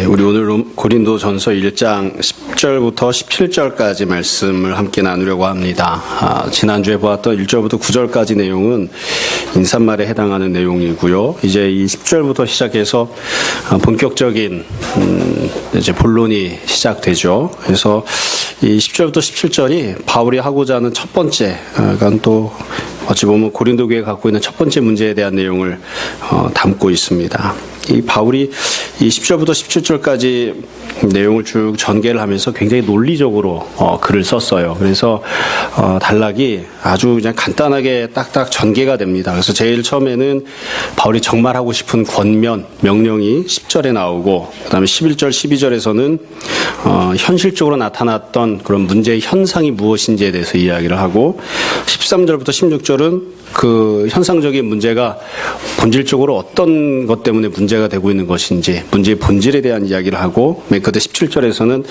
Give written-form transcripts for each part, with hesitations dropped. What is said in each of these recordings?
우리 오늘 고린도전서 1장 10절부터 17절까지 말씀을 함께 나누려고 합니다. 지난주에 보았던 1절부터 9절까지 내용은 인사말에 해당하는 내용이고요. 이제 이 10절부터 시작해서 본격적인 이제 본론이 시작되죠. 그래서 이 10절부터 17절이 바울이 하고자 하는 첫 번째, 그러니까 또 어찌 보면 고린도 교회가 갖고 있는 첫 번째 문제에 대한 내용을 담고 있습니다. 이 바울이 이 10절부터 17절까지 내용을 쭉 전개를 하면서 굉장히 논리적으로 글을 썼어요. 그래서 단락이 아주 그냥 간단하게 딱딱 전개가 됩니다. 그래서 제일 처음에는 바울이 정말 하고 싶은 권면, 명령이 10절에 나오고, 그 다음에 11절, 12절에서는 현실적으로 나타났던 그런 문제의 현상이 무엇인지에 대해서 이야기를 하고, 13절부터 16절은 그 현상적인 문제가 본질적으로 어떤 것 때문에 문제가 되고 있는 것인지, 문제의 본질에 대한 이야기를 하고, 맨 끝에 17절에서는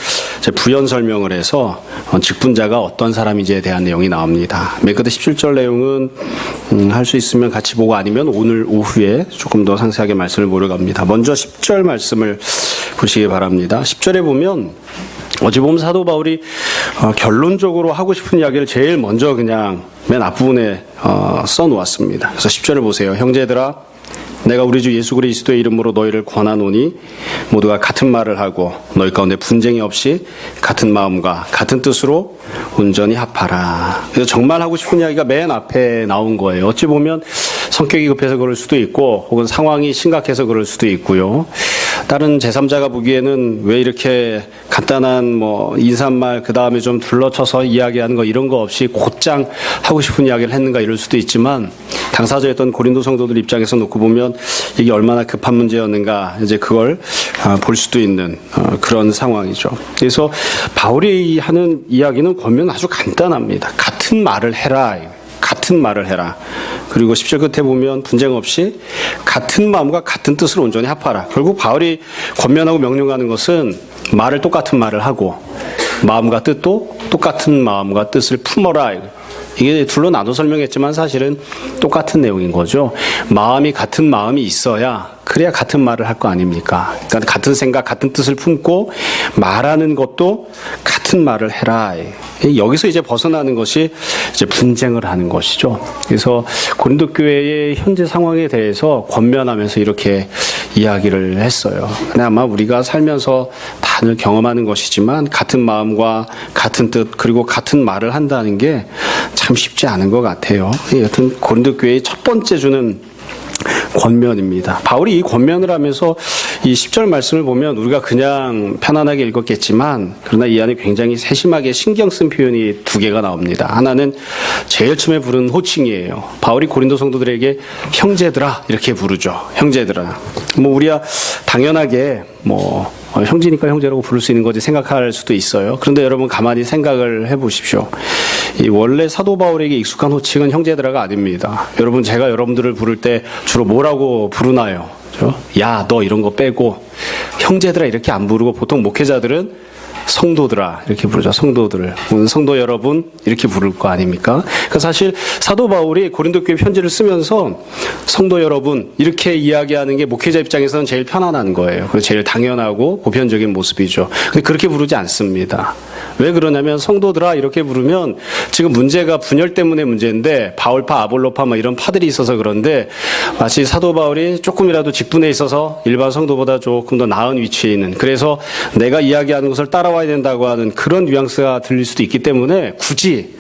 부연 설명을 해서 직분자가 어떤 사람인지에 대한 내용이 나옵니다. 맨 끝에 17절 내용은 할 수 있으면 같이 보고, 아니면 오늘 오후에 조금 더 상세하게 말씀을 보려고 합니다. 먼저 10절 말씀을 보시기 바랍니다. 10절에 보면 어찌 보면 사도 바울이 결론적으로 하고 싶은 이야기를 제일 먼저 그냥 맨 앞부분에 써놓았습니다. 그래서 10절을 보세요. 형제들아, 내가 우리 주 예수 그리스도의 이름으로 너희를 권하노니 모두가 같은 말을 하고 너희 가운데 분쟁이 없이 같은 마음과 같은 뜻으로 온전히 합하라. 그래서 정말 하고 싶은 이야기가 맨 앞에 나온 거예요. 어찌 보면 성격이 급해서 그럴 수도 있고, 혹은 상황이 심각해서 그럴 수도 있고요. 다른 제3자가 보기에는 왜 이렇게 간단한 인사말 그 다음에 좀 둘러쳐서 이야기하는 거 이런 거 없이 곧장 하고 싶은 이야기를 했는가 이럴 수도 있지만, 당사자였던 고린도 성도들 입장에서 놓고 보면 이게 얼마나 급한 문제였는가 이제 그걸 볼 수도 있는 그런 상황이죠. 그래서 바울이 하는 이야기는 보면 아주 간단합니다. 같은 말을 해라. 같은 말을 해라. 그리고 10절 끝에 보면 분쟁 없이 같은 마음과 같은 뜻으로 온전히 합하라. 결국 바울이 권면하고 명령하는 것은 말을 똑같은 말을 하고, 마음과 뜻도 똑같은 마음과 뜻을 품어라. 이게 둘로 나눠 설명했지만 사실은 똑같은 내용인 거죠. 마음이 같은 마음이 있어야 그래야 같은 말을 할 거 아닙니까? 그러니까 같은 생각, 같은 뜻을 품고 말하는 것도 같은 말을 해라. 여기서 이제 벗어나는 것이 이제 분쟁을 하는 것이죠. 그래서 고린도 교회의 현재 상황에 대해서 권면하면서 이렇게 이야기를 했어요. 근데 아마 우리가 살면서 다들 경험하는 것이지만 같은 마음과 같은 뜻 그리고 같은 말을 한다는 게 참 쉽지 않은 것 같아요. 여튼 고린도 교회의 첫 번째 주는 권면입니다. 바울이 이 권면을 하면서 이 10절 말씀을 보면 우리가 그냥 편안하게 읽었겠지만, 그러나 이 안에 굉장히 세심하게 신경 쓴 표현이 두 개가 나옵니다. 하나는 제일 처음에 부른 호칭이에요. 바울이 고린도 성도들에게 형제들아 이렇게 부르죠. 형제들아. 우리야 당연하게 형제니까 형제라고 부를 수 있는 거지 생각할 수도 있어요. 그런데 여러분 가만히 생각을 해보십시오. 이 원래 사도 바울에게 익숙한 호칭은 형제들아가 아닙니다. 여러분, 제가 여러분들을 부를 때 주로 뭐라고 부르나요? 야, 너 이런 거 빼고 형제들아 이렇게 안 부르고, 보통 목회자들은 성도들아 이렇게 부르죠. 성도들, 성도 여러분 이렇게 부를 거 아닙니까? 그러니까 사실 사도 바울이 고린도 교회 편지를 쓰면서 성도 여러분 이렇게 이야기하는 게 목회자 입장에서는 제일 편안한 거예요. 그리고 제일 당연하고 보편적인 모습이죠. 근데 그렇게 부르지 않습니다. 왜 그러냐면 성도들아 이렇게 부르면 지금 문제가 분열 때문에 문제인데, 바울파 아볼로파 이런 파들이 있어서 그런데, 마치 사도 바울이 조금이라도 직분에 있어서 일반 성도보다 조금 더 나은 위치에 있는, 그래서 내가 이야기하는 것을 따라와야 된다고 하는 그런 뉘앙스가 들릴 수도 있기 때문에 굳이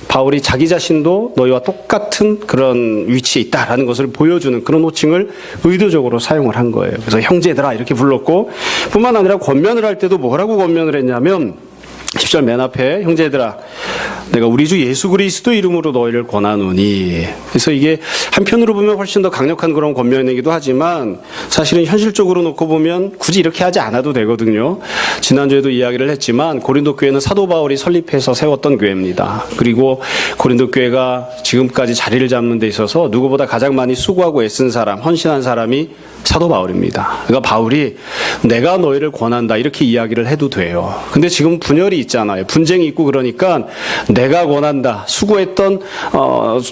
바울이 자기 자신도 너희와 똑같은 그런 위치에 있다라는 것을 보여주는 그런 호칭을 의도적으로 사용을 한 거예요. 그래서 형제들아 이렇게 불렀고, 뿐만 아니라 권면을 할 때도 뭐라고 권면을 했냐면 10절 맨 앞에 형제들아 내가 우리 주 예수 그리스도 이름으로 너희를 권하노니. 그래서 이게 한편으로 보면 훨씬 더 강력한 그런 권면이기도 하지만, 사실은 현실적으로 놓고 보면 굳이 이렇게 하지 않아도 되거든요. 지난주에도 이야기를 했지만 고린도 교회는 사도 바울이 설립해서 세웠던 교회입니다. 그리고 고린도 교회가 지금까지 자리를 잡는 데 있어서 누구보다 가장 많이 수고하고 애쓴 사람, 헌신한 사람이 사도 바울입니다. 그러니까 바울이 내가 너희를 권한다 이렇게 이야기를 해도 돼요. 근데 지금 분열이 있잖아요. 분쟁이 있고 그러니까 내가 권한다. 수고했던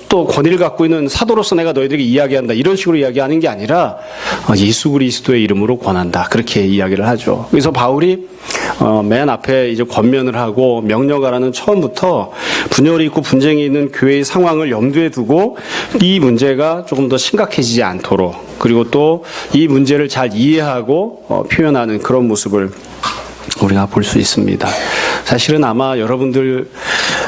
또 권위를 갖고 있는 사도로서 내가 너희들에게 이야기한다. 이런 식으로 이야기하는 게 아니라 예수 그리스도의 이름으로 권한다. 그렇게 이야기를 하죠. 그래서 바울이 맨 앞에 이제 권면을 하고 명령하라는 처음부터 분열이 있고 분쟁이 있는 교회의 상황을 염두에 두고 이 문제가 조금 더 심각해지지 않도록 그리고 또 이 문제를 잘 이해하고 표현하는 그런 모습을 우리가 볼 수 있습니다. 사실은 아마 여러분들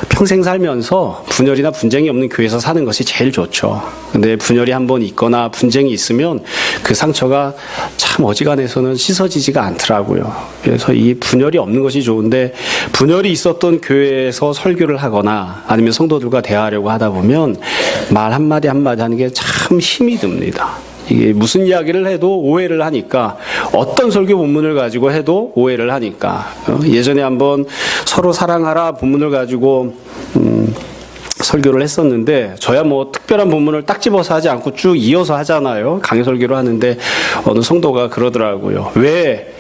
평생 살면서 분열이나 분쟁이 없는 교회에서 사는 것이 제일 좋죠. 근데 분열이 한번 있거나 분쟁이 있으면 그 상처가 참 어지간해서는 씻어지지가 않더라고요. 그래서 이 분열이 없는 것이 좋은데 분열이 있었던 교회에서 설교를 하거나 아니면 성도들과 대화하려고 하다 보면 말 한마디 한마디 하는 게 참 힘이 듭니다. 이게 무슨 이야기를 해도 오해를 하니까 어떤 설교 본문을 가지고 해도 오해를 하니까 예전에 한번 서로 사랑하라 본문을 가지고 설교를 했었는데 저야 뭐 특별한 본문을 딱 집어서 하지 않고 쭉 이어서 하잖아요. 강의 설교를 하는데 어느 성도가 그러더라고요. 왜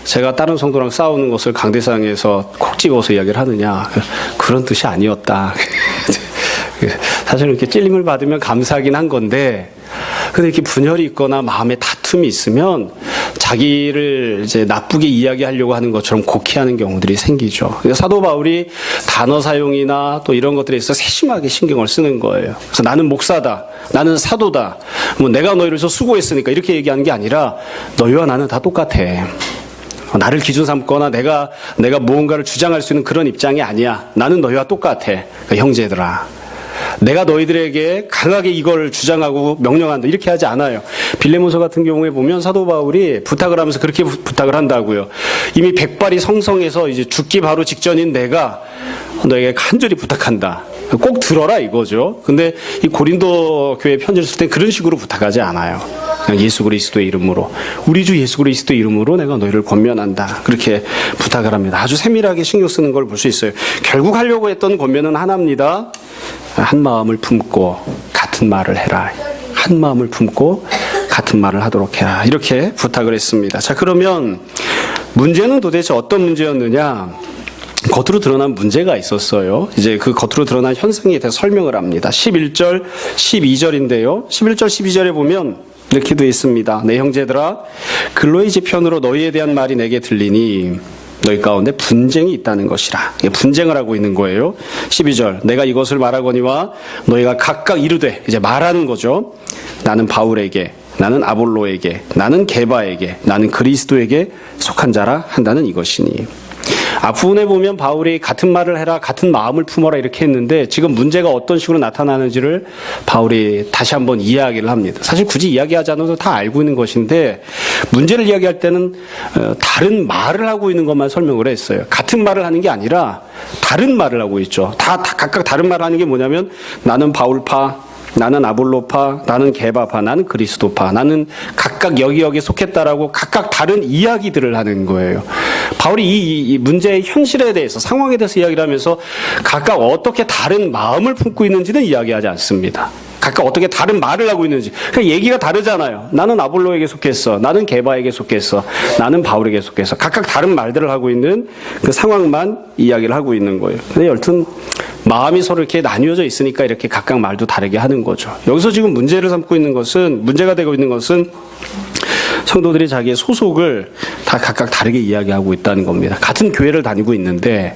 제가 다른 성도랑 싸우는 것을 강대상에서 콕 집어서 이야기를 하느냐. 그런 뜻이 아니었다. 사실은 이렇게 찔림을 받으면 감사하긴 한 건데 근데 이렇게 분열이 있거나 마음에 다툼이 있으면 자기를 이제 나쁘게 이야기하려고 하는 것처럼 곡해하는 경우들이 생기죠. 그래서 사도 바울이 단어 사용이나 또 이런 것들에 있어서 세심하게 신경을 쓰는 거예요. 그래서 나는 목사다, 나는 사도다, 뭐 내가 너희를 위해서 수고했으니까 이렇게 얘기하는 게 아니라 너희와 나는 다 똑같아. 나를 기준 삼거나 내가 무언가를 주장할 수 있는 그런 입장이 아니야. 나는 너희와 똑같아. 그러니까 형제들아. 내가 너희들에게 강하게 이걸 주장하고 명령한다 이렇게 하지 않아요. 빌레몬서 같은 경우에 보면 사도 바울이 부탁을 하면서 그렇게 부탁을 한다고요. 이미 백발이 성성해서 이제 죽기 바로 직전인 내가 너에게 간절히 부탁한다. 꼭 들어라 이거죠. 근데 이 고린도 교회 편지를 쓸 때 그런 식으로 부탁하지 않아요. 그냥 예수 그리스도의 이름으로 우리 주 예수 그리스도의 이름으로 내가 너희를 권면한다. 그렇게 부탁을 합니다. 아주 세밀하게 신경 쓰는 걸 볼 수 있어요. 결국 하려고 했던 권면은 하나입니다. 한 마음을 품고 같은 말을 해라. 한 마음을 품고 같은 말을 하도록 해라. 이렇게 부탁을 했습니다. 자, 그러면 문제는 도대체 어떤 문제였느냐? 겉으로 드러난 문제가 있었어요. 이제 그 겉으로 드러난 현상에 대해서 설명을 합니다. 11절, 12절인데요. 11절, 12절에 보면 이렇게 되어 있습니다. 내 형제들아, 글로의 지편으로 너희에 대한 말이 내게 들리니 너희 가운데 분쟁이 있다는 것이라. 분쟁을 하고 있는 거예요. 12절 내가 이것을 말하거니와 너희가 각각 이르되 이제 말하는 거죠. 나는 바울에게, 나는 아볼로에게, 나는 게바에게, 나는 그리스도에게 속한 자라 한다는 이것이니. 앞부분에 보면 바울이 같은 말을 해라, 같은 마음을 품어라 이렇게 했는데 지금 문제가 어떤 식으로 나타나는지를 바울이 다시 한번 이야기를 합니다. 사실 굳이 이야기하지 않아도 다 알고 있는 것인데 문제를 이야기할 때는 다른 말을 하고 있는 것만 설명을 했어요. 같은 말을 하는 게 아니라 다른 말을 하고 있죠. 다 각각 다른 말을 하는 게 뭐냐면 나는 바울파, 나는 아볼로파, 나는 게바파, 나는 그리스도파, 나는 각각 여기에 속했다라고 각각 다른 이야기들을 하는 거예요. 바울이 이 문제의 현실에 대해서, 상황에 대해서 이야기를 하면서 각각 어떻게 다른 마음을 품고 있는지는 이야기하지 않습니다. 각각 어떻게 다른 말을 하고 있는지. 그러니까 얘기가 다르잖아요. 나는 아볼로에게 속했어. 나는 게바에게 속했어. 나는 바울에게 속했어. 각각 다른 말들을 하고 있는 그 상황만 이야기를 하고 있는 거예요. 근데 여튼 마음이 서로 이렇게 나뉘어져 있으니까 이렇게 각각 말도 다르게 하는 거죠. 여기서 지금 문제가 되고 있는 것은 성도들이 자기의 소속을 다 각각 다르게 이야기하고 있다는 겁니다. 같은 교회를 다니고 있는데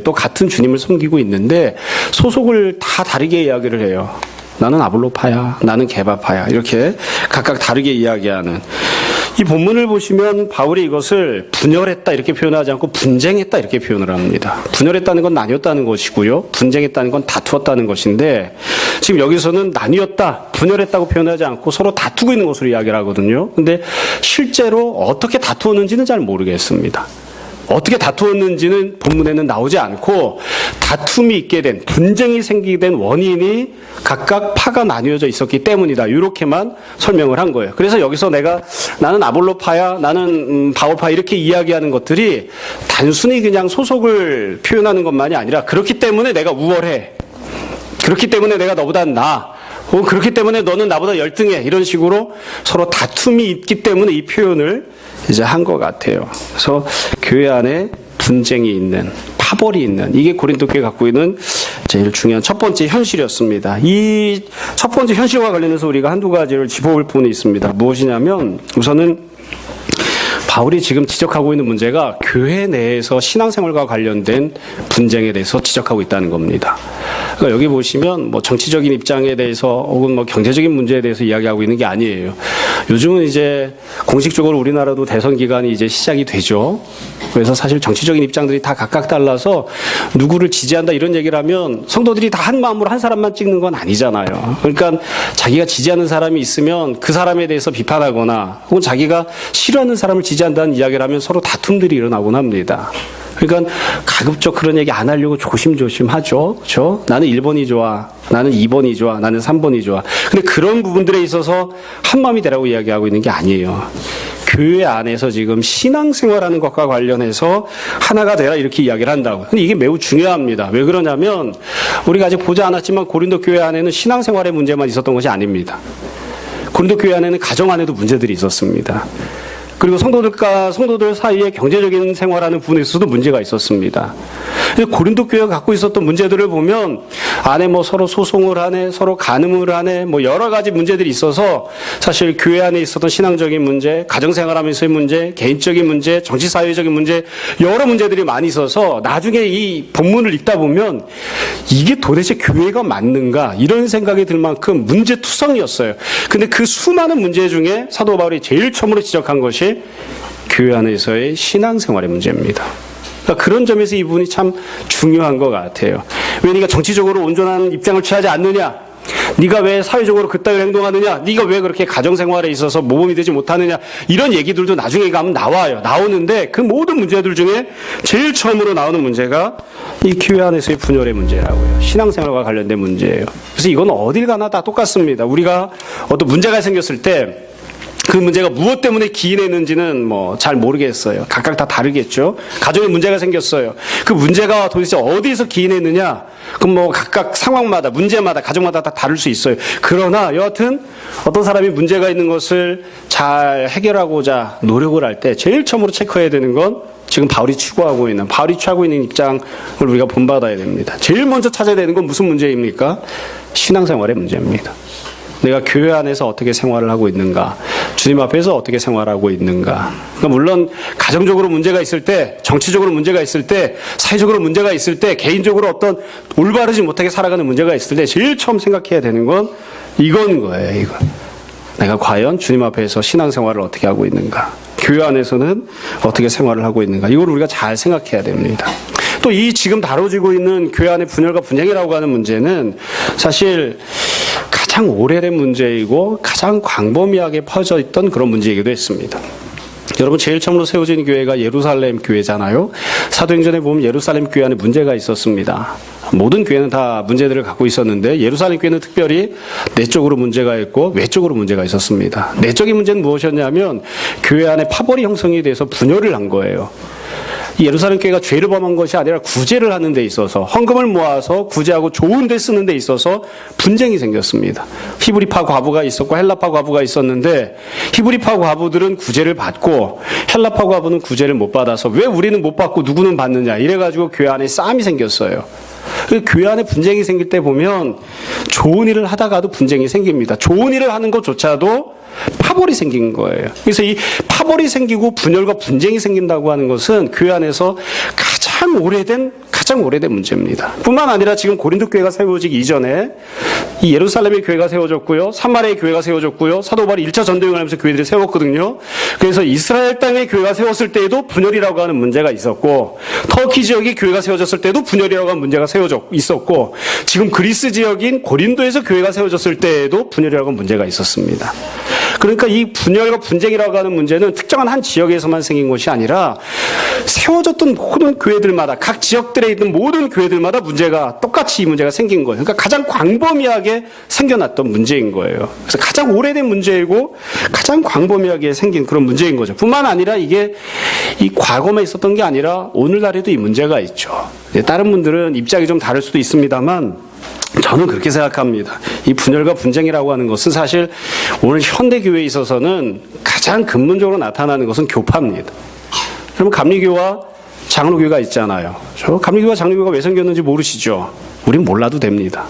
또 같은 주님을 섬기고 있는데 소속을 다 다르게 이야기를 해요. 나는 아볼로파야, 나는 게바파야 이렇게 각각 다르게 이야기하는 이 본문을 보시면 바울이 이것을 분열했다 이렇게 표현하지 않고 분쟁했다 이렇게 표현을 합니다. 분열했다는 건 나뉘었다는 것이고요. 분쟁했다는 건 다투었다는 것인데 지금 여기서는 나뉘었다, 분열했다고 표현하지 않고 서로 다투고 있는 것으로 이야기를 하거든요. 근데 실제로 어떻게 다투었는지는 잘 모르겠습니다. 어떻게 다투었는지는 본문에는 나오지 않고 다툼이 있게 된, 분쟁이 생기게 된 원인이 각각 파가 나뉘어져 있었기 때문이다. 이렇게만 설명을 한 거예요. 그래서 여기서 나는 아볼로파야, 나는 바울파 이렇게 이야기하는 것들이 단순히 그냥 소속을 표현하는 것만이 아니라 그렇기 때문에 내가 우월해. 그렇기 때문에 내가 너보다 나아. 그렇기 때문에 너는 나보다 열등해. 이런 식으로 서로 다툼이 있기 때문에 이 표현을 이제 한 것 같아요. 그래서 교회 안에 분쟁이 있는, 파벌이 있는, 이게 고린도 교회가 갖고 있는 제일 중요한 첫 번째 현실이었습니다. 이 첫 번째 현실과 관련해서 우리가 한두 가지를 짚어볼 부분이 있습니다. 무엇이냐면 우선은 바울이 지금 지적하고 있는 문제가 교회 내에서 신앙생활과 관련된 분쟁에 대해서 지적하고 있다는 겁니다. 그러니까 여기 보시면 뭐 정치적인 입장에 대해서 혹은 뭐 경제적인 문제에 대해서 이야기하고 있는 게 아니에요. 요즘은 이제 공식적으로 우리나라도 대선 기간이 이제 시작이 되죠. 그래서 사실 정치적인 입장들이 다 각각 달라서 누구를 지지한다 이런 얘기를 하면 성도들이 다 한 마음으로 한 사람만 찍는 건 아니잖아요. 그러니까 자기가 지지하는 사람이 있으면 그 사람에 대해서 비판하거나 혹은 자기가 싫어하는 사람을 지지한다는 이야기를 하면 서로 다툼들이 일어나곤 합니다. 그러니까 가급적 그런 얘기 안 하려고 조심조심 하죠. 그렇죠? 나는 1번이 좋아. 나는 2번이 좋아. 나는 3번이 좋아. 근데 그런 부분들에 있어서 한마음이 되라고 이야기하고 있는 게 아니에요. 교회 안에서 지금 신앙생활하는 것과 관련해서 하나가 되라 이렇게 이야기를 한다고. 근데 이게 매우 중요합니다. 왜 그러냐면 우리가 아직 보지 않았지만 고린도 교회 안에는 신앙생활의 문제만 있었던 것이 아닙니다. 고린도 교회 안에는 가정 안에도 문제들이 있었습니다. 그리고 성도들 사이에 경제적인 생활하는 부분에 있어서도 문제가 있었습니다. 고린도 교회가 갖고 있었던 문제들을 보면 안에 뭐 서로 소송을 하네, 서로 간음을 하네, 뭐 여러 가지 문제들이 있어서 사실 교회 안에 있었던 신앙적인 문제, 가정생활하면서의 문제, 개인적인 문제, 정치사회적인 문제, 여러 문제들이 많이 있어서 나중에 이 본문을 읽다 보면 이게 도대체 교회가 맞는가 이런 생각이 들 만큼 문제투성이었어요. 근데 그 수많은 문제 중에 사도 바울이 제일 처음으로 지적한 것이 교회 안에서의 신앙생활의 문제입니다. 그러니까 그런 점에서 이 부분이 참 중요한 것 같아요. 왜 네가 정치적으로 온전한 입장을 취하지 않느냐? 네가 왜 사회적으로 그따위로 행동하느냐? 네가 왜 그렇게 가정생활에 있어서 모범이 되지 못하느냐? 이런 얘기들도 나중에 가면 나와요. 나오는데 그 모든 문제들 중에 제일 처음으로 나오는 문제가 이 교회 안에서의 분열의 문제라고요. 신앙생활과 관련된 문제예요. 그래서 이건 어딜 가나 다 똑같습니다. 우리가 어떤 문제가 생겼을 때 그 문제가 무엇 때문에 기인했는지는 뭐 잘 모르겠어요. 각각 다 다르겠죠. 가정에 문제가 생겼어요. 그 문제가 도대체 어디에서 기인했느냐? 그럼 뭐 각각 상황마다, 문제마다, 가정마다 다 다를 수 있어요. 그러나 여하튼 어떤 사람이 문제가 있는 것을 잘 해결하고자 노력을 할 때 제일 처음으로 체크해야 되는 건 지금 바울이 취하고 있는 입장을 우리가 본받아야 됩니다. 제일 먼저 찾아야 되는 건 무슨 문제입니까? 신앙생활의 문제입니다. 내가 교회 안에서 어떻게 생활을 하고 있는가, 주님 앞에서 어떻게 생활하고 있는가. 그러니까 물론 가정적으로 문제가 있을 때, 정치적으로 문제가 있을 때, 사회적으로 문제가 있을 때, 개인적으로 어떤 올바르지 못하게 살아가는 문제가 있을 때 제일 처음 생각해야 되는 건 이건 거예요. 이거. 내가 과연 주님 앞에서 신앙생활을 어떻게 하고 있는가, 교회 안에서는 어떻게 생활을 하고 있는가, 이걸 우리가 잘 생각해야 됩니다. 또 이 지금 다뤄지고 있는 교회 안의 분열과 분쟁이라고 하는 문제는 사실 가장 오래된 문제이고 가장 광범위하게 퍼져 있던 그런 문제이기도 했습니다. 여러분 제일 처음으로 세워진 교회가 예루살렘 교회잖아요. 사도행전에 보면 예루살렘 교회 안에 문제가 있었습니다. 모든 교회는 다 문제들을 갖고 있었는데 예루살렘 교회는 특별히 내적으로 문제가 있고 외적으로 문제가 있었습니다. 내적인 문제는 무엇이었냐면 교회 안에 파벌이 형성이 돼서 분열을 한 거예요. 예루살렘 교회가 죄를 범한 것이 아니라 구제를 하는 데 있어서 헌금을 모아서 구제하고 좋은 데 쓰는 데 있어서 분쟁이 생겼습니다. 히브리파 과부가 있었고 헬라파 과부가 있었는데 히브리파 과부들은 구제를 받고 헬라파 과부는 구제를 못 받아서 왜 우리는 못 받고 누구는 받느냐 이래가지고 교회 안에 싸움이 생겼어요. 교회 안에 분쟁이 생길 때 보면 좋은 일을 하다가도 분쟁이 생깁니다. 좋은 일을 하는 것조차도 파벌이 생긴 거예요. 그래서 이 파벌이 생기고 분열과 분쟁이 생긴다고 하는 것은 교회 안에서 가장 오래된 문제입니다. 뿐만 아니라 지금 고린도 교회가 세워지기 이전에 이 예루살렘의 교회가 세워졌고요. 사마리아의 교회가 세워졌고요. 사도 바울이 1차 전도행을 하면서 교회들이 세웠거든요. 그래서 이스라엘 땅의 교회가 세웠을 때에도 분열이라고 하는 문제가 있었고 터키 지역의 교회가 세워졌을 때도 분열이라고 하는 문제가 있었고 지금 그리스 지역인 고린도에서 교회가 세워졌을 때에도 분열이라고 하는 문제가 있었습니다. 그러니까 이 분열과 분쟁이라고 하는 문제는 특정한 한 지역에서만 생긴 것이 아니라 세워졌던 모든 교회들마다 각 지역들에 있는 모든 교회들마다 똑같이 이 문제가 생긴 거예요. 그러니까 가장 광범위하게 생겨났던 문제인 거예요. 그래서 가장 오래된 문제이고 가장 광범위하게 생긴 그런 문제인 거죠. 뿐만 아니라 이게 이 과거만 있었던 게 아니라 오늘날에도 이 문제가 있죠. 다른 분들은 입장이 좀 다를 수도 있습니다만 저는 그렇게 생각합니다. 이 분열과 분쟁이라고 하는 것은 사실 오늘 현대교회에 있어서는 가장 근본적으로 나타나는 것은 교파입니다. 그러면 감리교와 장로교가 있잖아요. 감리교와 장로교가 왜 생겼는지 모르시죠? 우린 몰라도 됩니다.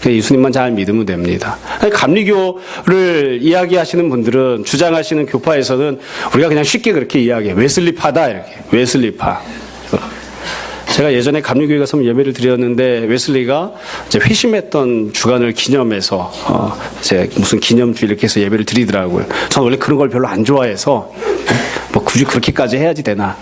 예수님만 잘 믿으면 됩니다. 감리교를 이야기하시는 분들은, 주장하시는 교파에서는 우리가 그냥 쉽게 그렇게 이야기해요. 웨슬리파다, 이렇게. 웨슬리파. 제가 예전에 감리교회 가서 예배를 드렸는데, 웨슬리가 이제 회심했던 주간을 기념해서, 이제 무슨 기념주 이렇게 해서 예배를 드리더라고요. 저는 원래 그런 걸 별로 안 좋아해서, 뭐 굳이 그렇게까지 해야지 되나.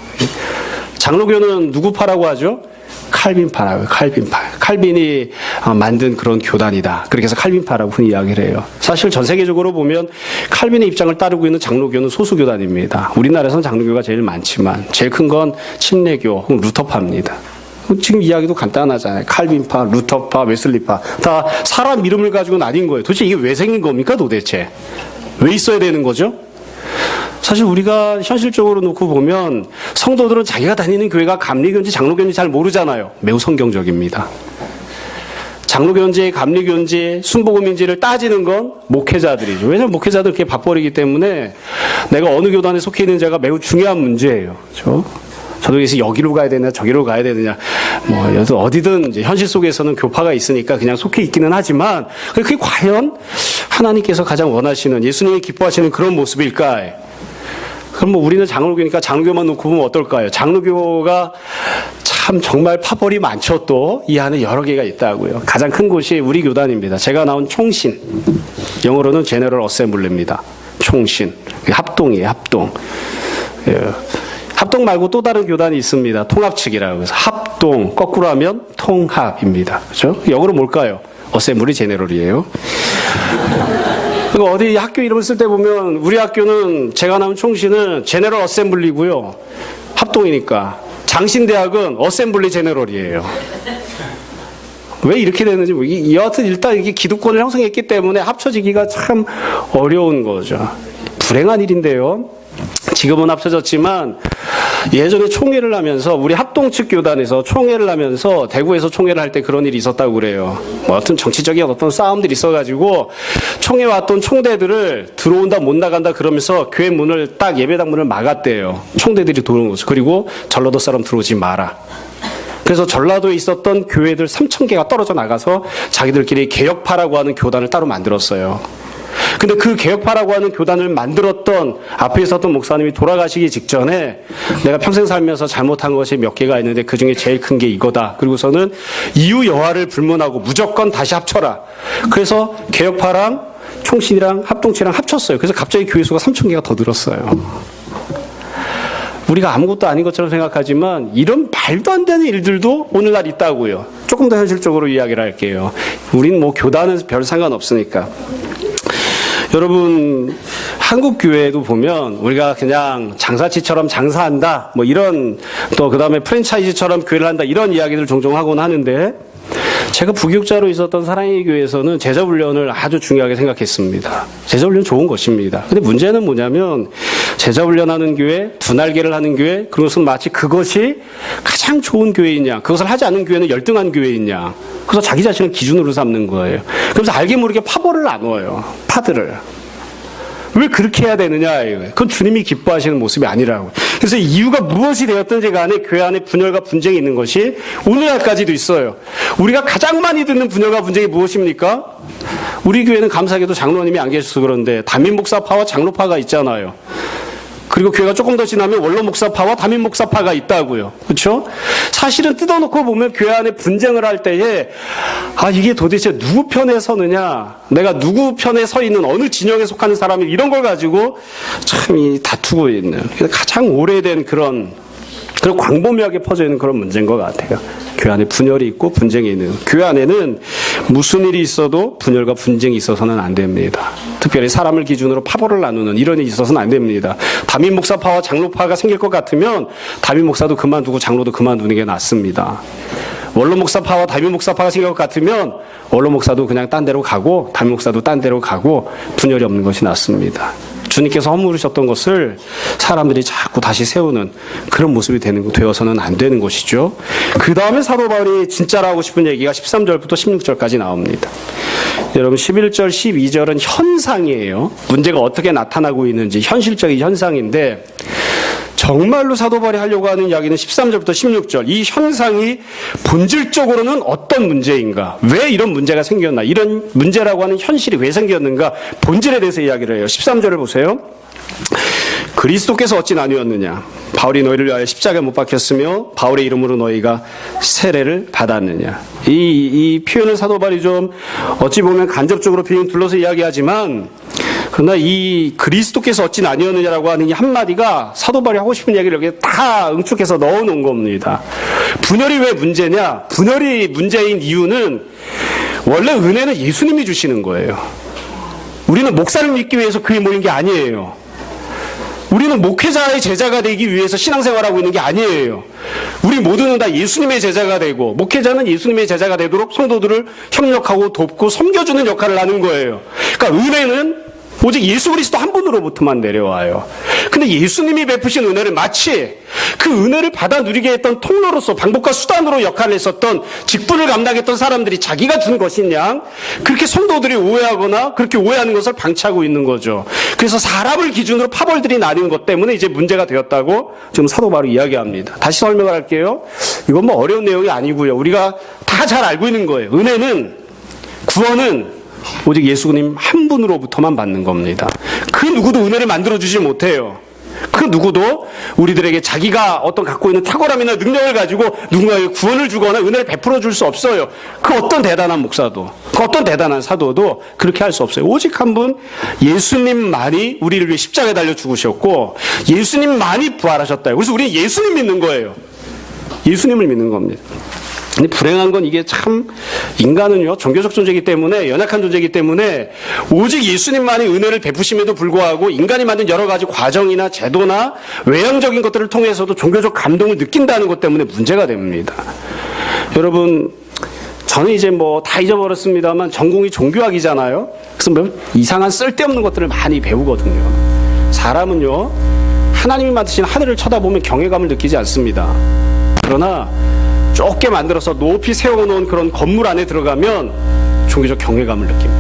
장로교는 누구 파라고 하죠? 칼빈파라고요. 칼빈파. 칼빈이 만든 그런 교단이다. 그렇게 해서 칼빈파라고 흔히 이야기를 해요. 사실 전 세계적으로 보면 칼빈의 입장을 따르고 있는 장로교는 소수교단입니다. 우리나라에서는 장로교가 제일 많지만 제일 큰 건 침례교 혹은 루터파입니다. 지금 이야기도 간단하잖아요. 칼빈파, 루터파, 웨슬리파. 다 사람 이름을 가지고 나뉜 거예요. 도대체 이게 왜 생긴 겁니까 도대체? 왜 있어야 되는 거죠? 사실 우리가 현실적으로 놓고 보면 성도들은 자기가 다니는 교회가 감리교인지 장로교인지 잘 모르잖아요. 매우 성경적입니다. 장로교인지 감리교인지 순복음인지를 따지는 건 목회자들이죠. 왜냐하면 목회자들 그렇게 밥벌이기 때문에 내가 어느 교단에 속해 있는지가 매우 중요한 문제예요. 그렇죠? 저도 그래서 여기로 가야 되느냐 저기로 가야 되느냐 뭐 어디든 이제 현실 속에서는 교파가 있으니까 그냥 속해 있기는 하지만 그게 과연 하나님께서 가장 원하시는 예수님이 기뻐하시는 그런 모습일까? 그럼 뭐 우리는 장로교니까 장로교만 놓고 보면 어떨까요? 장로교가 참 정말 파벌이 많죠. 또 이 안에 여러 개가 있다고요. 가장 큰 곳이 우리 교단입니다. 제가 나온 총신, 영어로는 제너럴 어셈블리입니다. 총신, 합동이에요. 합동. 합동 말고 또 다른 교단이 있습니다. 통합 측이라고 해서 합동, 거꾸로 하면 통합입니다. 그렇죠? 영어로 뭘까요? 어셈블리 제너럴이에요. 어디 학교 이름을 쓸 때 보면 우리 학교는 제가 나온 총신은 제너럴 어셈블리고요. 합동이니까. 장신대학은 어셈블리 제너럴이에요. 왜 이렇게 되는지 여하튼 일단 이게 기득권을 형성했기 때문에 합쳐지기가 참 어려운 거죠. 불행한 일인데요. 지금은 합쳐졌지만 예전에 총회를 하면서 우리 합동 측 교단에서 총회를 하면서 대구에서 총회를 할 때 그런 일이 있었다고 그래요. 뭐 어떤 정치적인 어떤 싸움들이 있어가지고 총회 왔던 총대들을 들어온다 못 나간다 그러면서 교회 문을 딱 예배당 문을 막았대요. 총대들이 들어온 거죠. 그리고 전라도 사람 들어오지 마라. 그래서 전라도에 있었던 교회들 3,000개가 떨어져 나가서 자기들끼리 개혁파라고 하는 교단을 따로 만들었어요. 근데 그 개혁파라고 하는 교단을 만들었던 앞에 있었던 목사님이 돌아가시기 직전에 내가 평생 살면서 잘못한 것이 몇 개가 있는데 그 중에 제일 큰 게 이거다. 그리고서는 이유 여하를 불문하고 무조건 다시 합쳐라. 그래서 개혁파랑 총신이랑 합동체랑 합쳤어요. 그래서 갑자기 교회 수가 3,000개가 더 늘었어요. 우리가 아무것도 아닌 것처럼 생각하지만 이런 말도 안 되는 일들도 오늘날 있다고요. 조금 더 현실적으로 이야기를 할게요. 우린 뭐 교단은 별 상관없으니까. 여러분 한국 교회도 보면 우리가 그냥 장사치처럼 장사한다 뭐 이런 또 그다음에 프랜차이즈처럼 교회를 한다 이런 이야기들 종종 하곤 하는데 제가 부교육자로 있었던 사랑의 교회에서는 제자훈련을 아주 중요하게 생각했습니다. 제자훈련 좋은 것입니다. 근데 문제는 뭐냐면 제자훈련하는 교회, 두 날개를 하는 교회, 그것은 마치 그것이 가장 좋은 교회이냐, 그것을 하지 않는 교회는 열등한 교회이냐, 그래서 자기 자신을 기준으로 삼는 거예요. 그래서 알게 모르게 파벌을 나눠요. 파들을. 왜 그렇게 해야 되느냐? 그건 주님이 기뻐하시는 모습이 아니라고. 그래서 이유가 무엇이 되었든지 간에 교회 안에 분열과 분쟁이 있는 것이 오늘날까지도 있어요. 우리가 가장 많이 듣는 분열과 분쟁이 무엇입니까? 우리 교회는 감사하게도 장로님이 안 계셔서 그런데 담임 목사파와 장로파가 있잖아요. 그리고 교회가 조금 더 지나면 원로 목사파와 담임 목사파가 있다고요. 그렇죠? 사실은 뜯어놓고 보면 교회 안에 분쟁을 할 때에 이게 도대체 누구 편에 서느냐, 내가 누구 편에 서 있는 어느 진영에 속하는 사람이 이런 걸 가지고 참 다투고 있는 가장 오래된 그런 광범위하게 퍼져 있는 그런 문제인 것 같아요. 교회 안에 분열이 있고 분쟁이 있는. 교회 안에는 무슨 일이 있어도 분열과 분쟁이 있어서는 안 됩니다. 특별히 사람을 기준으로 파벌을 나누는 이런 일이 있어서는 안 됩니다. 담임 목사파와 장로파가 생길 것 같으면 담임 목사도 그만두고 장로도 그만두는 게 낫습니다. 원로 목사파와 담임 목사파가 생길 것 같으면 원로 목사도 그냥 딴 데로 가고 담임 목사도 딴 데로 가고 분열이 없는 것이 낫습니다. 주님께서 허물으셨던 것을 사람들이 자꾸 다시 세우는 그런 모습이 되어서는 안 되는 것이죠. 그 다음에 사도 바울이 진짜로 하고 싶은 얘기가 13절부터 16절까지 나옵니다. 여러분 11절, 12절은 현상이에요. 문제가 어떻게 나타나고 있는지 현실적인 현상인데 정말로 사도 바울이 하려고 하는 이야기는 13절부터 16절 이 현상이 본질적으로는 어떤 문제인가, 왜 이런 문제가 생겼나, 이런 문제라고 하는 현실이 왜 생겼는가, 본질에 대해서 이야기를 해요. 13절을 보세요. 그리스도께서 어찌 나뉘었느냐, 바울이 너희를 위하여 십자가에 못 박혔으며 바울의 이름으로 너희가 세례를 받았느냐. 이 표현을 사도 바울이 좀 어찌 보면 간접적으로 빙 둘러서 이야기하지만, 그러나 이 그리스도께서 어찌 나뉘었느냐라고 하는 이 한마디가 사도 바울이 하고 싶은 얘기를 여기에 다 응축해서 넣어놓은 겁니다. 분열이 왜 문제냐? 분열이 문제인 이유는 원래 은혜는 예수님이 주시는 거예요. 우리는 목사를 믿기 위해서 교회 모인 게 아니에요. 우리는 목회자의 제자가 되기 위해서 신앙생활하고 있는 게 아니에요. 우리 모두는 다 예수님의 제자가 되고, 목회자는 예수님의 제자가 되도록 성도들을 협력하고 돕고 섬겨주는 역할을 하는 거예요. 그러니까 은혜는 오직 예수 그리스도 한 분으로부터만 내려와요. 근데 예수님이 베푸신 은혜를 마치 그 은혜를 받아 누리게 했던 통로로서, 방법과 수단으로 역할을 했었던, 직분을 감당했던 사람들이 자기가 준 것인 양 그렇게 성도들이 오해하거나 그렇게 오해하는 것을 방치하고 있는 거죠. 그래서 사람을 기준으로 파벌들이 나뉜 것 때문에 이제 문제가 되었다고 지금 사도 바울이 이야기합니다. 다시 설명을 할게요. 이건 뭐 어려운 내용이 아니고요. 우리가 다 잘 알고 있는 거예요. 은혜는, 구원은 오직 예수님 한 분으로부터만 받는 겁니다. 그 누구도 은혜를 만들어주지 못해요. 그 누구도 우리들에게 자기가 어떤 갖고 있는 탁월함이나 능력을 가지고 누군가에게 구원을 주거나 은혜를 베풀어 줄 수 없어요. 그 어떤 대단한 목사도, 그 어떤 대단한 사도도 그렇게 할 수 없어요. 오직 한 분, 예수님만이 우리를 위해 십자가에 달려 죽으셨고 예수님만이 부활하셨다. 그래서 우리는 예수님 믿는 거예요. 예수님을 믿는 겁니다. 근데 불행한 건 이게 참, 인간은요, 종교적 존재이기 때문에, 연약한 존재이기 때문에 오직 예수님만이 은혜를 베푸심에도 불구하고 인간이 만든 여러 가지 과정이나 제도나 외형적인 것들을 통해서도 종교적 감동을 느낀다는 것 때문에 문제가 됩니다. 여러분, 저는 이제 뭐 다 잊어버렸습니다만 전공이 종교학이잖아요. 그래서 뭐 이상한 쓸데없는 것들을 많이 배우거든요. 사람은요, 하나님이 만드신 하늘을 쳐다보면 경외감을 느끼지 않습니다. 그러나 좁게 만들어서 높이 세워놓은 그런 건물 안에 들어가면 종교적 경외감을 느낍니다.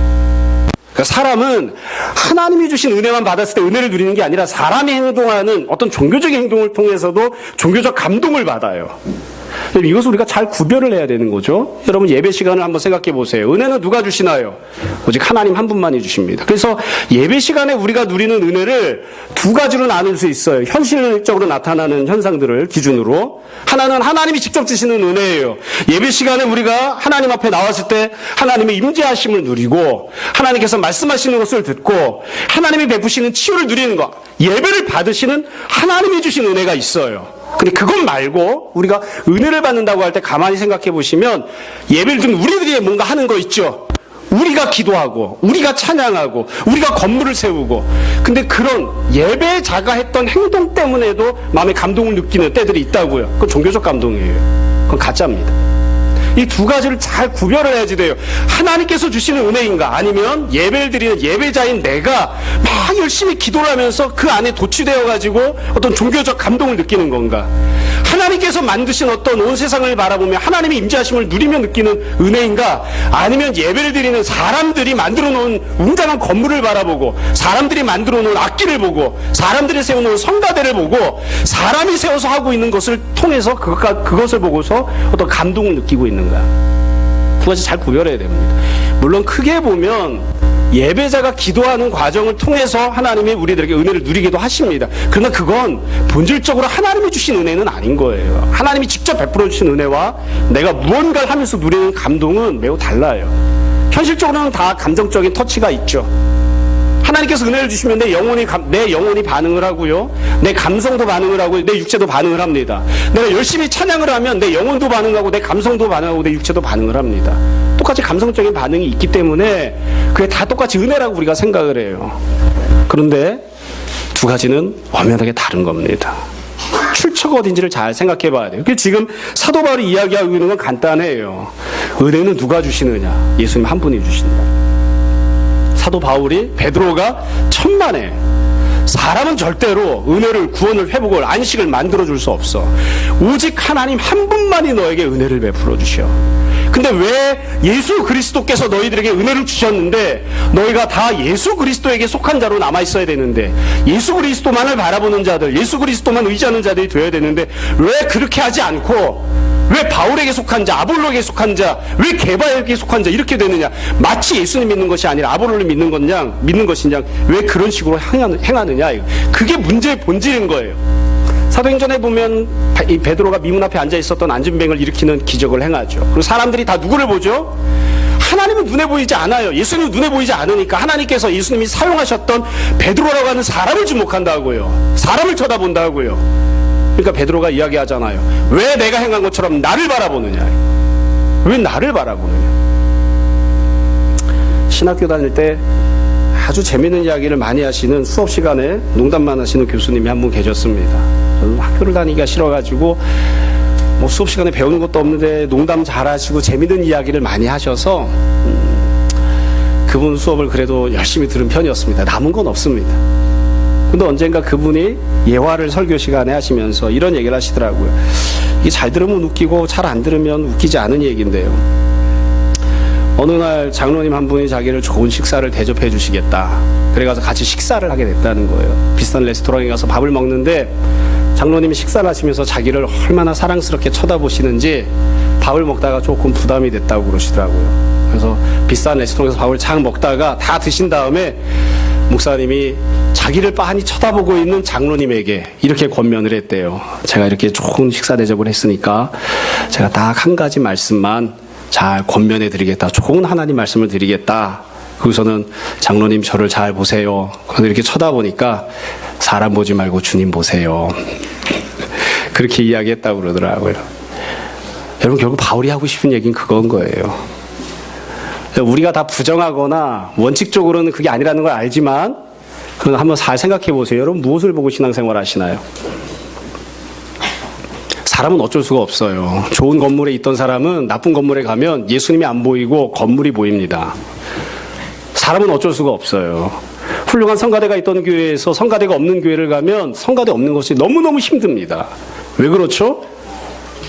그러니까 사람은 하나님이 주신 은혜만 받았을 때 은혜를 누리는 게 아니라 사람이 행동하는 어떤 종교적인 행동을 통해서도 종교적 감동을 받아요. 이것을 우리가 잘 구별을 해야 되는 거죠. 여러분 예배 시간을 한번 생각해 보세요. 은혜는 누가 주시나요? 오직 하나님 한 분만이 주십니다. 그래서 예배 시간에 우리가 누리는 은혜를 두 가지로 나눌 수 있어요. 현실적으로 나타나는 현상들을 기준으로. 하나는 하나님이 직접 주시는 은혜예요. 예배 시간에 우리가 하나님 앞에 나왔을 때 하나님의 임재하심을 누리고 하나님께서 말씀하시는 것을 듣고 하나님이 베푸시는 치유를 누리는 것, 예배를 받으시는 하나님이 주신 은혜가 있어요. 근데 그것 말고 우리가 은혜를 받는다고 할 때 가만히 생각해 보시면 예배를 드리면 우리들이 뭔가 하는 거 있죠. 우리가 기도하고 우리가 찬양하고 우리가 건물을 세우고, 근데 그런 예배자가 했던 행동 때문에도 마음에 감동을 느끼는 때들이 있다고요. 그건 종교적 감동이에요. 그건 가짜입니다. 이 두 가지를 잘 구별을 해야지 돼요. 하나님께서 주시는 은혜인가, 아니면 예배를 드리는 예배자인 내가 막 열심히 기도를 하면서 그 안에 도취되어 가지고 어떤 종교적 감동을 느끼는 건가. 하나님께서 만드신 어떤 온 세상을 바라보며 하나님의 임재하심을 누리며 느끼는 은혜인가, 아니면 예배를 드리는 사람들이 만들어 놓은 웅장한 건물을 바라보고 사람들이 만들어 놓은 악기를 보고 사람들이 세워놓은 성가대를 보고 사람이 세워서 하고 있는 것을 통해서 그것을 보고서 어떤 감동을 느끼고 있는 두 가지 잘 구별해야 됩니다. 물론 크게 보면 예배자가 기도하는 과정을 통해서 하나님이 우리들에게 은혜를 누리기도 하십니다. 그러나 그건 본질적으로 하나님이 주신 은혜는 아닌 거예요. 하나님이 직접 베풀어 주신 은혜와 내가 무언가를 하면서 누리는 감동은 매우 달라요. 현실적으로는 다 감정적인 터치가 있죠. 하나님께서 은혜를 주시면 내 영혼이 반응을 하고요, 내 감성도 반응을 하고 내 육체도 반응을 합니다. 내가 열심히 찬양을 하면 내 영혼도 반응하고 내 감성도 반응하고 내 육체도 반응을 합니다. 똑같이 감성적인 반응이 있기 때문에 그게 다 똑같이 은혜라고 우리가 생각을 해요. 그런데 두 가지는 엄연하게 다른 겁니다. 출처가 어딘지를 잘 생각해 봐야 돼요. 지금 사도 바울이 이야기하고 있는 건 간단해요. 은혜는 누가 주시느냐? 예수님 한 분이 주신다. 사도 바울이, 베드로가 천만에 사람은 절대로 은혜를, 구원을, 회복을, 안식을 만들어줄 수 없어. 오직 하나님 한 분만이 너에게 은혜를 베풀어 주셔. 근데 왜 예수 그리스도께서 너희들에게 은혜를 주셨는데 너희가 다 예수 그리스도에게 속한 자로 남아있어야 되는데, 예수 그리스도만을 바라보는 자들, 예수 그리스도만 의지하는 자들이 되어야 되는데 왜 그렇게 하지 않고 왜 바울에게 속한 자, 아볼로에게 속한 자, 왜 게바에게 속한 자 이렇게 되느냐? 마치 예수님 믿는 것이 아니라 아볼로를 믿는 것이냐? 왜 그런 식으로 행하느냐? 그게 문제의 본질인 거예요. 사도행전에 보면 이 베드로가 미문 앞에 앉아 있었던 안진뱅을 일으키는 기적을 행하죠. 그리고 사람들이 다 누구를 보죠? 하나님은 눈에 보이지 않아요. 예수님은 눈에 보이지 않으니까 하나님께서 예수님이 사용하셨던 베드로라고 하는 사람을 주목한다고요. 사람을 쳐다본다고요. 그러니까 베드로가 이야기하잖아요. 왜 내가 행한 것처럼 나를 바라보느냐? 왜 나를 바라보느냐? 신학교 다닐 때 아주 재밌는 이야기를 많이 하시는, 수업 시간에 농담만 하시는 교수님이 한 분 계셨습니다. 저는 학교를 다니기가 싫어가지고 뭐 수업 시간에 배우는 것도 없는데 농담 잘하시고 재밌는 이야기를 많이 하셔서 그분 수업을 그래도 열심히 들은 편이었습니다. 남은 건 없습니다. 근데 언젠가 그분이 예화를 설교 시간에 하시면서 이런 얘기를 하시더라고요. 이게 잘 들으면 웃기고 잘 안 들으면 웃기지 않은 얘기인데요. 어느 날 장로님 한 분이 자기를 좋은 식사를 대접해 주시겠다. 그래가서 같이 식사를 하게 됐다는 거예요. 비싼 레스토랑에 가서 밥을 먹는데 장로님이 식사를 하시면서 자기를 얼마나 사랑스럽게 쳐다보시는지 밥을 먹다가 조금 부담이 됐다고 그러시더라고요. 그래서 비싼 레스토랑에서 밥을 쫙 먹다가 다 드신 다음에 목사님이 자기를 빤히 쳐다보고 있는 장로님에게 이렇게 권면을 했대요. 제가 이렇게 좋은 식사 대접을 했으니까 제가 딱 한 가지 말씀만 잘 권면해 드리겠다. 좋은 하나님 말씀을 드리겠다. 그래서는 장로님 저를 잘 보세요. 그래서 이렇게 쳐다보니까 사람 보지 말고 주님 보세요. 그렇게 이야기했다고 그러더라고요. 여러분, 결국 바울이 하고 싶은 얘기는 그건 거예요. 우리가 다 부정하거나 원칙적으로는 그게 아니라는 걸 알지만 그건 한번 잘 생각해 보세요. 여러분, 무엇을 보고 신앙생활 하시나요? 사람은 어쩔 수가 없어요. 좋은 건물에 있던 사람은 나쁜 건물에 가면 예수님이 안 보이고 건물이 보입니다. 사람은 어쩔 수가 없어요. 훌륭한 성가대가 있던 교회에서 성가대가 없는 교회를 가면 성가대 없는 것이 너무너무 힘듭니다. 왜 그렇죠?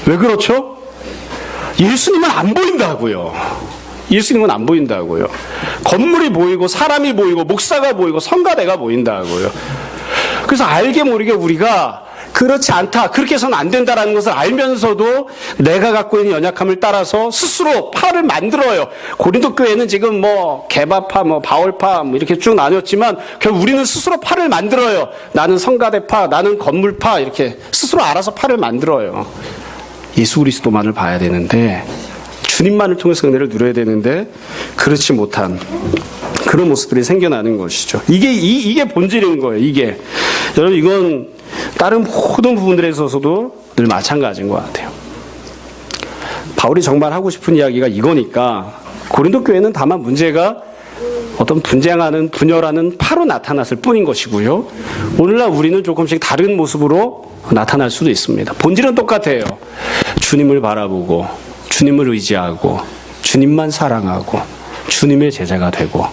왜 그렇죠? 예수님은 안 보인다고요. 예수님은 안 보인다고요. 건물이 보이고 사람이 보이고 목사가 보이고 성가대가 보인다고요. 그래서 알게 모르게 우리가 그렇지 않다, 그렇게 해서는 안 된다라는 것을 알면서도 내가 갖고 있는 연약함을 따라서 스스로 파를 만들어요. 고린도 교회는 지금 뭐 게바파, 뭐 바울파 뭐 이렇게 쭉 나뉘었지만 결국 우리는 스스로 파를 만들어요. 나는 성가대파, 나는 건물파, 이렇게 스스로 알아서 파를 만들어요. 예수 그리스도만을 봐야 되는데, 주님만을 통해서 은혜를 누려야 되는데 그렇지 못한 그런 모습들이 생겨나는 것이죠. 이게 본질인 거예요. 이게, 여러분, 이건 다른 모든 부분들에 있어서도 늘 마찬가지인 것 같아요. 바울이 정말 하고 싶은 이야기가 이거니까 고린도 교회는 다만 문제가 어떤 분열하는 파로 나타났을 뿐인 것이고요. 오늘날 우리는 조금씩 다른 모습으로 나타날 수도 있습니다. 본질은 똑같아요. 주님을 바라보고 주님을 의지하고 주님만 사랑하고 주님의 제자가 되고,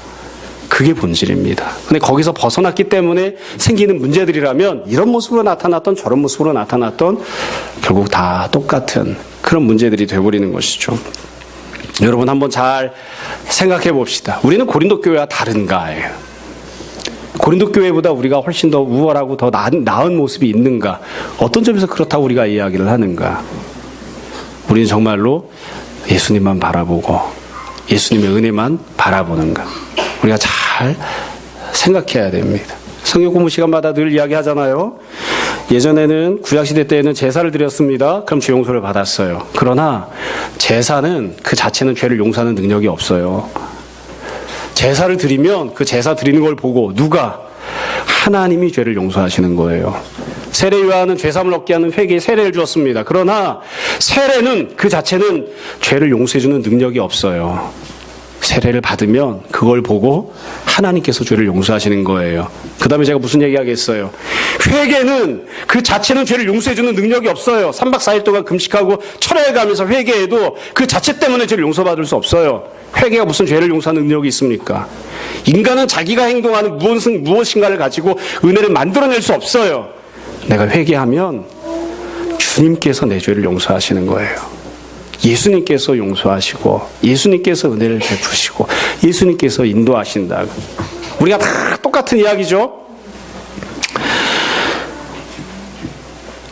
그게 본질입니다. 근데 거기서 벗어났기 때문에 생기는 문제들이라면 이런 모습으로 나타났던 저런 모습으로 나타났던 결국 다 똑같은 그런 문제들이 되어버리는 것이죠. 여러분, 한번 잘 생각해 봅시다. 우리는 고린도 교회와 다른가예요? 고린도 교회보다 우리가 훨씬 더 우월하고 더 나은 모습이 있는가? 어떤 점에서 그렇다고 우리가 이야기를 하는가? 우리는 정말로 예수님만 바라보고 예수님의 은혜만 바라보는가? 우리가 잘 생각해야 됩니다. 성경 공부 시간마다 늘 이야기하잖아요. 예전에는 구약시대 때에는 제사를 드렸습니다. 그럼 죄 용서를 받았어요. 그러나 제사는 그 자체는 죄를 용서하는 능력이 없어요. 제사를 드리면 그 제사 드리는 걸 보고 누가? 하나님이 죄를 용서하시는 거예요. 세례 요한은 죄사함을 얻게 하는 회개에 세례를 주었습니다. 그러나 세례는 그 자체는 죄를 용서해주는 능력이 없어요. 세례를 받으면 그걸 보고 하나님께서 죄를 용서하시는 거예요. 그 다음에 제가 무슨 얘기하겠어요? 회개는 그 자체는 죄를 용서해주는 능력이 없어요. 3박 4일 동안 금식하고 철회해가면서 회개해도 그 자체 때문에 죄를 용서받을 수 없어요. 회개가 무슨 죄를 용서하는 능력이 있습니까? 인간은 자기가 행동하는 무엇인가를 가지고 은혜를 만들어낼 수 없어요. 내가 회개하면 주님께서 내 죄를 용서하시는 거예요. 예수님께서 용서하시고 예수님께서 은혜를 베푸시고 예수님께서 인도하신다. 우리가 다 똑같은 이야기죠.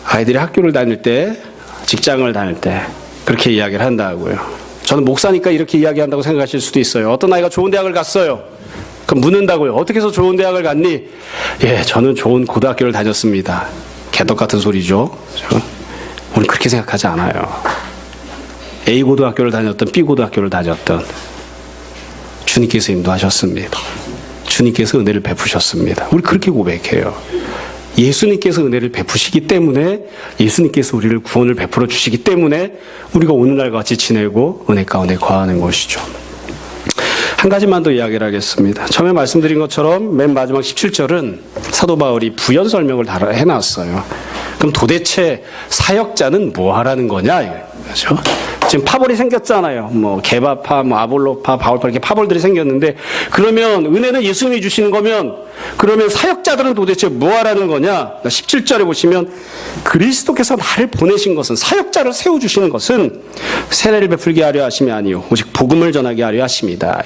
아이들이 학교를 다닐 때, 직장을 다닐 때 그렇게 이야기를 한다고요. 저는 목사니까 이렇게 이야기한다고 생각하실 수도 있어요. 어떤 아이가 좋은 대학을 갔어요. 그럼 묻는다고요. 어떻게 해서 좋은 대학을 갔니? 예, 저는 좋은 고등학교를 다녔습니다. 개떡 같은 소리죠. 우리는 그렇게 생각하지 않아요. A 고등학교를 다녔던 B 고등학교를 다녔던 주님께서 인도하셨습니다. 주님께서 은혜를 베푸셨습니다. 우리 그렇게 고백해요. 예수님께서 은혜를 베푸시기 때문에, 예수님께서 우리를 구원을 베풀어 주시기 때문에 우리가 오늘날 같이 지내고 은혜 가운데 거하는 것이죠. 한 가지만 더 이야기를 하겠습니다. 처음에 말씀드린 것처럼 맨 마지막 17절은 사도 바울이 부연 설명을 다 해놨어요. 그럼 도대체 사역자는 뭐 하라는 거냐? 그렇죠? 지금 파벌이 생겼잖아요. 뭐 게바파, 뭐 아볼로파, 바울파 이렇게 파벌들이 생겼는데, 그러면 은혜는 예수님이 주시는 거면 그러면 사역자들은 도대체 뭐 하라는 거냐? 17절에 보시면 그리스도께서 나를 보내신 것은, 사역자를 세워주시는 것은 세례를 베풀게 하려 하심이 아니요 오직 복음을 전하게 하려 하심이다.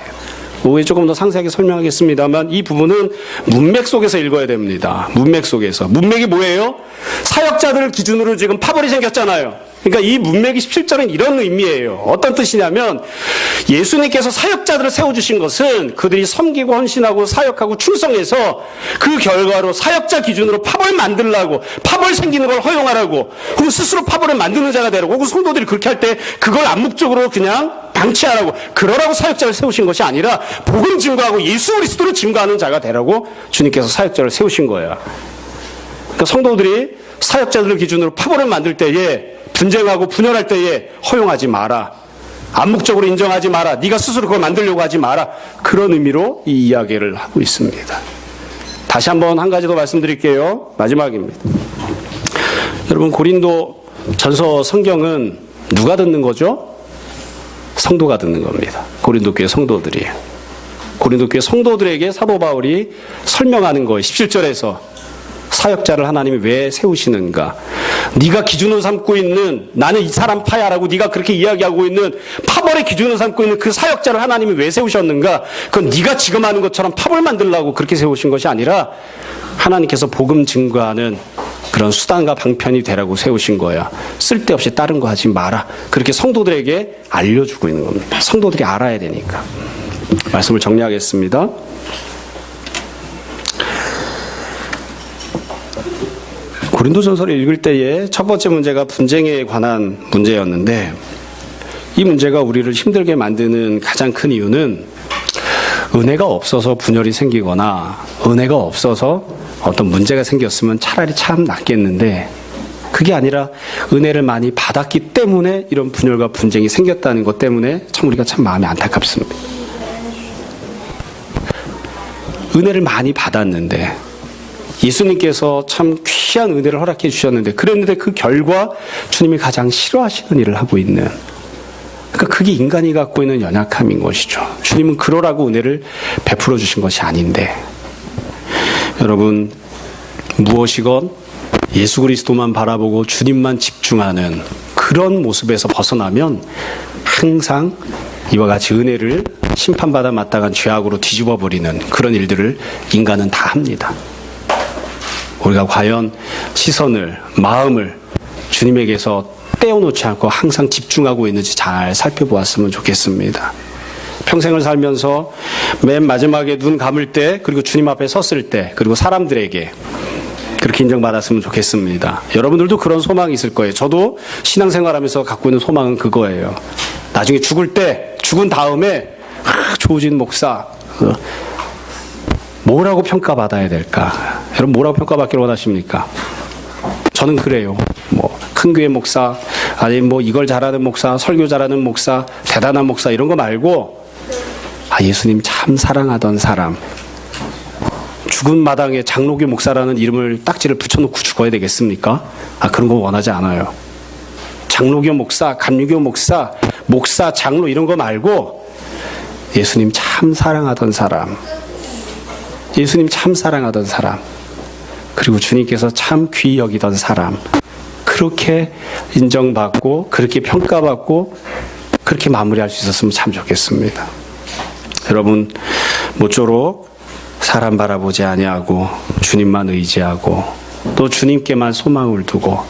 오후에 조금 더 상세하게 설명하겠습니다만 이 부분은 문맥 속에서 읽어야 됩니다. 문맥 속에서. 문맥이 뭐예요? 사역자들을 기준으로 지금 파벌이 생겼잖아요. 그러니까 이 문맥이 17절은 이런 의미예요. 어떤 뜻이냐면 예수님께서 사역자들을 세워주신 것은 그들이 섬기고 헌신하고 사역하고 충성해서 그 결과로 사역자 기준으로 파벌 만들라고, 파벌 생기는 걸 허용하라고, 혹은 스스로 파벌을 만드는 자가 되라고, 혹은 성도들이 그렇게 할 때 그걸 암묵적으로 그냥 방치하라고, 그러라고 사역자를 세우신 것이 아니라 복음 증거하고 예수 그리스도를 증거하는 자가 되라고 주님께서 사역자를 세우신 거예요. 그러니까 성도들이 사역자들을 기준으로 파벌을 만들 때에, 분쟁하고 분열할 때에 허용하지 마라. 암묵적으로 인정하지 마라. 네가 스스로 그걸 만들려고 하지 마라. 그런 의미로 이 이야기를 하고 있습니다. 다시 한번 한 가지 더 말씀드릴게요. 마지막입니다. 여러분, 고린도 전서 성경은 누가 듣는 거죠? 성도가 듣는 겁니다. 고린도 교회 성도들이. 고린도 교회 성도들에게 사도 바울이 설명하는 거예요. 17절에서 사역자를 하나님이 왜 세우시는가? 네가 기준으로 삼고 있는, 나는 이 사람 파야라고 네가 그렇게 이야기하고 있는 파벌의 기준으로 삼고 있는 그 사역자를 하나님이 왜 세우셨는가? 그건 네가 지금 하는 것처럼 파벌 만들려고 그렇게 세우신 것이 아니라 하나님께서 복음 증거하는 그런 수단과 방편이 되라고 세우신 거야. 쓸데없이 다른 거 하지 마라. 그렇게 성도들에게 알려주고 있는 겁니다. 성도들이 알아야 되니까. 말씀을 정리하겠습니다. 고린도전서를 읽을 때에 첫 번째 문제가 분쟁에 관한 문제였는데, 이 문제가 우리를 힘들게 만드는 가장 큰 이유는 은혜가 없어서 분열이 생기거나 은혜가 없어서 어떤 문제가 생겼으면 차라리 참 낫겠는데, 그게 아니라 은혜를 많이 받았기 때문에 이런 분열과 분쟁이 생겼다는 것 때문에 참 우리가 참 마음이 안타깝습니다. 은혜를 많이 받았는데, 예수님께서 참 귀한 은혜를 허락해 주셨는데, 그랬는데 그 결과 주님이 가장 싫어하시는 일을 하고 있는, 그러니까 그게 인간이 갖고 있는 연약함인 것이죠. 주님은 그러라고 은혜를 베풀어 주신 것이 아닌데, 여러분, 무엇이건 예수 그리스도만 바라보고 주님만 집중하는 그런 모습에서 벗어나면 항상 이와 같이 은혜를 심판받아 마땅한 죄악으로 뒤집어 버리는 그런 일들을 인간은 다 합니다. 우리가 과연 시선을, 마음을 주님에게서 떼어놓지 않고 항상 집중하고 있는지 잘 살펴보았으면 좋겠습니다. 평생을 살면서 맨 마지막에 눈 감을 때, 그리고 주님 앞에 섰을 때, 그리고 사람들에게 그렇게 인정받았으면 좋겠습니다. 여러분들도 그런 소망이 있을 거예요. 저도 신앙생활하면서 갖고 있는 소망은 그거예요. 나중에 죽을 때, 죽은 다음에 조진 목사 뭐라고 평가받아야 될까? 여러분, 뭐라고 평가받기를 원하십니까? 저는 그래요. 뭐 큰 교회 목사, 아니면 뭐 이걸 잘하는 목사, 설교 잘하는 목사, 대단한 목사 이런 거 말고, 예수님 참 사랑하던 사람, 죽은 마당에 장로교 목사라는 이름을 딱지를 붙여놓고 죽어야 되겠습니까? 그런 거 원하지 않아요. 장로교 목사, 감리교 목사, 목사, 장로 이런 거 말고 예수님 참 사랑하던 사람, 예수님 참 사랑하던 사람, 그리고 주님께서 참 귀히 여기던 사람, 그렇게 인정받고 그렇게 평가받고 그렇게 마무리할 수 있었으면 참 좋겠습니다. 여러분, 모쪼록 사람 바라보지 아니하고 주님만 의지하고 또 주님께만 소망을 두고,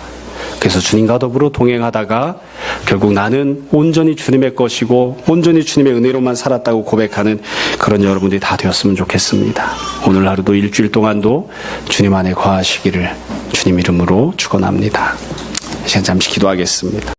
그래서 주님과 더불어 동행하다가 결국 나는 온전히 주님의 것이고 온전히 주님의 은혜로만 살았다고 고백하는 그런 여러분들이 다 되었으면 좋겠습니다. 오늘 하루도 일주일 동안도 주님 안에 거하시기를 주님 이름으로 축원합니다. 시간 잠시 기도하겠습니다.